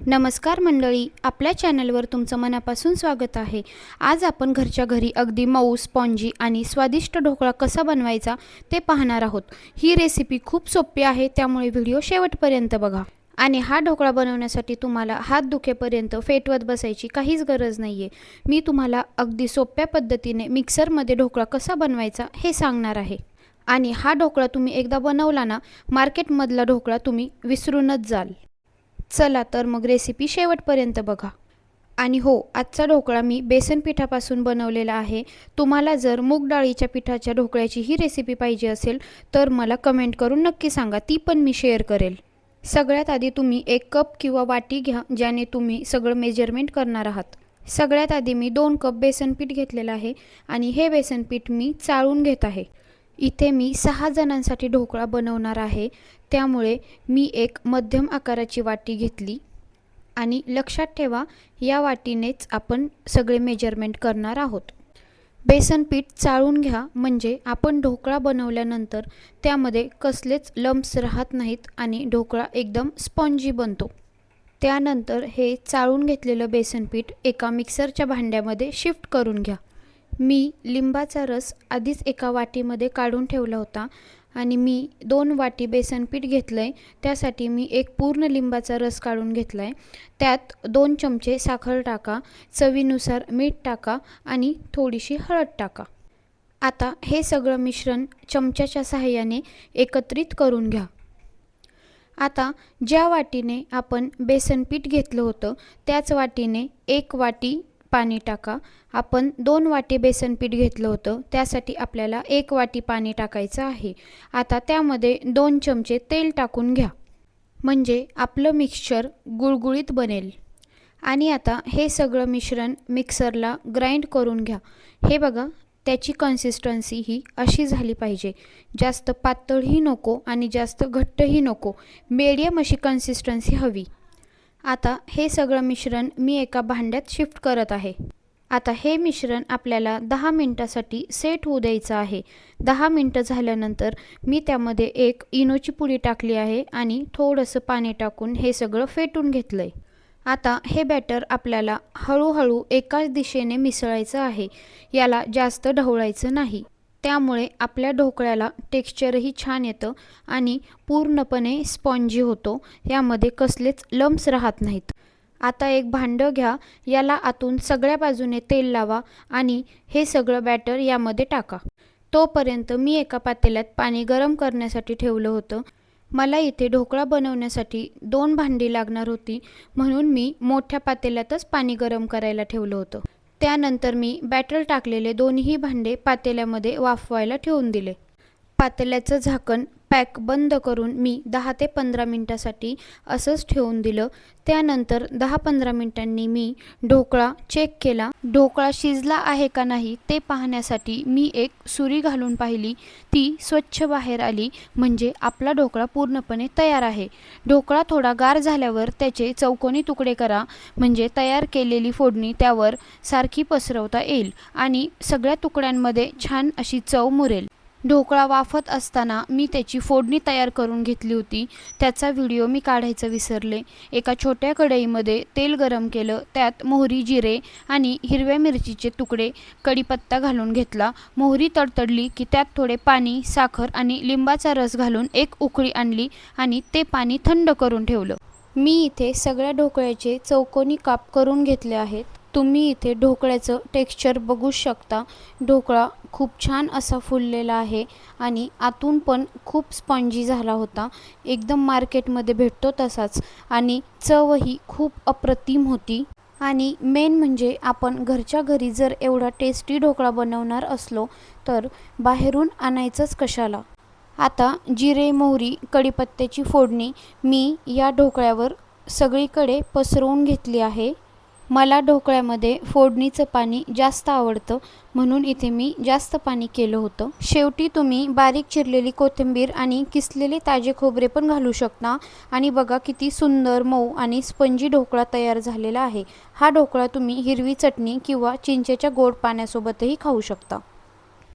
नमस्कार मंडळी, आपल्या चॅनलवर तुमचं मनापासून स्वागत आहे। आज आपण घरच्या घरी अगदी मऊ, स्पॉन्जी आणि स्वादिष्ट ढोकळा कसा बनवायचा ते पाहणार आहोत। ही रेसिपी खूप सोपी आहे, त्यामुळे व्हिडिओ शेवटपर्यंत बघा। आणि हा ढोकळा बनवण्यासाठी तुम्हाला हात दुखेपर्यंत फेटवत बसायची काहीच गरज नाहीये। मी तुम्हाला अगदी सोप्या पद्धतीने मिक्सरमध्ये ढोकळा कसा बनवायचा हे सांगणार आहे। आणि हा ढोकळा तुम्ही एकदा बनवला ना, मार्केटमधला ढोकळा तुम्ही विसरूनच जाल। चला तर मग रेसिपी शेवटपर्यंत बघा। आणि हो, आजचा ढोकळा मी बेसन पिठापासून बनवलेला आहे। तुम्हाला जर मूग डाळीच्या पिठाच्या ढोकळ्याची ही रेसिपी पाहिजे असेल तर मला कमेंट करून नक्की सांगा, ती पण मी शेअर करेल। सगळ्यात आधी तुम्ही एक कप किंवा वाटी घ्या, ज्याने तुम्ही सगळं मेजरमेंट करणार आहात। सगळ्यात आधी मी 2 कप बेसन पीठ घेतलेलं आहे आणि हे बेसन पीठ मी चाळून घेत आहे। इथे मी 6 जणांसाठी ढोकळा बनवणार आहे, त्यामुळे मी एक मध्यम आकाराची वाटी घेतली। आणि लक्षात ठेवा, या वाटीनेच आपण सगळे मेजरमेंट करणार आहोत। बेसन पीठ चाळून घ्या, म्हणजे आपण ढोकळा बनवल्यानंतर त्यामध्ये कसलेच लम्प्स राहत नाहीत आणि ढोकळा एकदम स्पॉन्जी बनतो। त्यानंतर हे चाळून घेतलेलं बेसन पीठ एका मिक्सरच्या भांड्यामध्ये शिफ्ट करून घ्या। मी लिंबाचा रस आधीच एका वाटीमध्ये काढून ठेवला होता आणि मी 2 वाटी बेसन पीठ घेतलंय, त्यासाठी मी एक पूर्ण लिंबाचा रस काढून घेतलाय। त्यात 2 चमचे साखर टाका, चवीनुसार मीठ टाका आणि थोडीशी हळद टाका। आता हे सगळं मिश्रण चमच्याच्या सहाय्याने एकत्रित करून घ्या। आता ज्या वाटीने आपण बेसन पीठ घेतलं होतं त्याच वाटीने 1 वाटी पाणी टाका। आपण 2 वाटी बेसन पीठ घेतलं होतं, त्यासाठी आपल्याला 1 वाटी पाणी टाकायचं आहे। आता त्यामध्ये 2 चमचे तेल टाकून घ्या, म्हणजे आपलं मिक्सचर गुळगुळीत बनेल। आणि आता हे सगळं मिश्रण मिक्सरला ग्राइंड करून घ्या। हे बघा, त्याची कन्सिस्टन्सी ही अशी झाली पाहिजे। जास्त पातळही नको आणि जास्त घट्टही नको, मीडियम अशी कन्सिस्टन्सी हवी। आता हे सगळं मिश्रण मी एका भांड्यात शिफ्ट करत आहे। आता हे मिश्रण आपल्याला 10 मिनिटासाठी सेट होऊ द्यायचं आहे। 10 मिनिटं झाल्यानंतर मी त्यामध्ये एक इनोची पुडी टाकली आहे आणि थोडंसं पाणी टाकून हे सगळं फेटून घेतलंय। आता हे बॅटर आपल्याला हळूहळू एकाच दिशेने मिसळायचं आहे, याला जास्त ढवळायचं नाही। त्यामुळे आपल्या ढोकळ्याला टेक्स्चरही छान येतं आणि पूर्णपणे स्पॉन्जी होतो, यामध्ये कसलेच लम्प्स राहत नाहीत। आता एक भांडं घ्या, याला आतून सगळ्या बाजूने तेल लावा आणि हे सगळं बॅटर यामध्ये टाका। तोपर्यंत मी एका पातेल्यात पाणी गरम करण्यासाठी ठेवलं होतं। मला इथे ढोकळा बनवण्यासाठी 2 भांडी लागणार होती, म्हणून मी मोठ्या पातेल्यातच पाणी गरम करायला ठेवलं होतं। त्यानंतर मी बॅटर टाकलेले दोन्ही भांडे पातेल्यामध्ये वाफवायला ठेवून दिले। पातेल्याचं झाकण पॅक बंद करून मी 10 ते 15 मिनिटासाठी असंच ठेवून दिलं। त्यानंतर 10-15 मिनिटांनी मी ढोकळा चेक केला। ढोकळा शिजला आहे का नाही ते पाहण्यासाठी मी एक सुरी घालून पाहिली, ती स्वच्छ बाहेर आली, म्हणजे आपला ढोकळा पूर्णपणे तयार आहे। ढोकळा थोडा गार झाल्यावर त्याचे चौकोनी तुकडे करा, म्हणजे तयार केलेली फोडणी त्यावर सारखी पसरवता येईल आणि सगळ्या तुकड्यांमध्ये छान अशी चव मुरेल। ढोकळा वाफत असताना मी त्याची फोडणी तयार करून घेतली होती, त्याचा व्हिडिओ मी काढायचं विसरले। एका छोट्या कढईमध्ये तेल गरम केलं, त्यात मोहरी, जिरे आणि हिरव्या मिरचीचे तुकडे, कढीपत्ता घालून घेतला। मोहरी तडतडली की त्यात थोडे पाणी, साखर आणि लिंबाचा रस घालून एक उकळी आणली आणि ते पाणी थंड करून ठेवलं। मी इथे सगळ्या ढोकळ्याचे चौकोनी काप करून घेतले आहेत। तुम्ही इथे ढोकळ्याचं टेक्स्चर बघू शकता। ढोकळा खूप छान असा फुललेला आहे आणि आतून पण खूप स्पॉन्जी झाला होता, एकदम मार्केटमध्ये भेटतो तसाच, आणि चवही खूप अप्रतिम होती। आणि मेन म्हणजे आपण घरच्या घरी जर एवढा टेस्टी ढोकळा बनवणार असलो तर बाहेरून आणायचंच कशाला। आता जिरे, मोहरी, कढीपत्त्याची फोडणी मी या ढोकळ्यावर सगळीकडे पसरवून घेतली आहे। मला ढोकळ्यामध्ये फोडणीचं पाणी जास्त आवडतं, म्हणून इथे मी जास्त पाणी केलं होतं। शेवटी तुम्ही बारीक चिरलेली कोथिंबीर आणि किसलेले ताजे खोबरे पण घालू शकता। आणि बघा किती सुंदर, मऊ आणि स्पंजी ढोकळा तयार झालेला आहे। हा ढोकळा तुम्ही हिरवी चटणी किंवा चिंचेच्या गोड पाण्यासोबतही खाऊ शकता।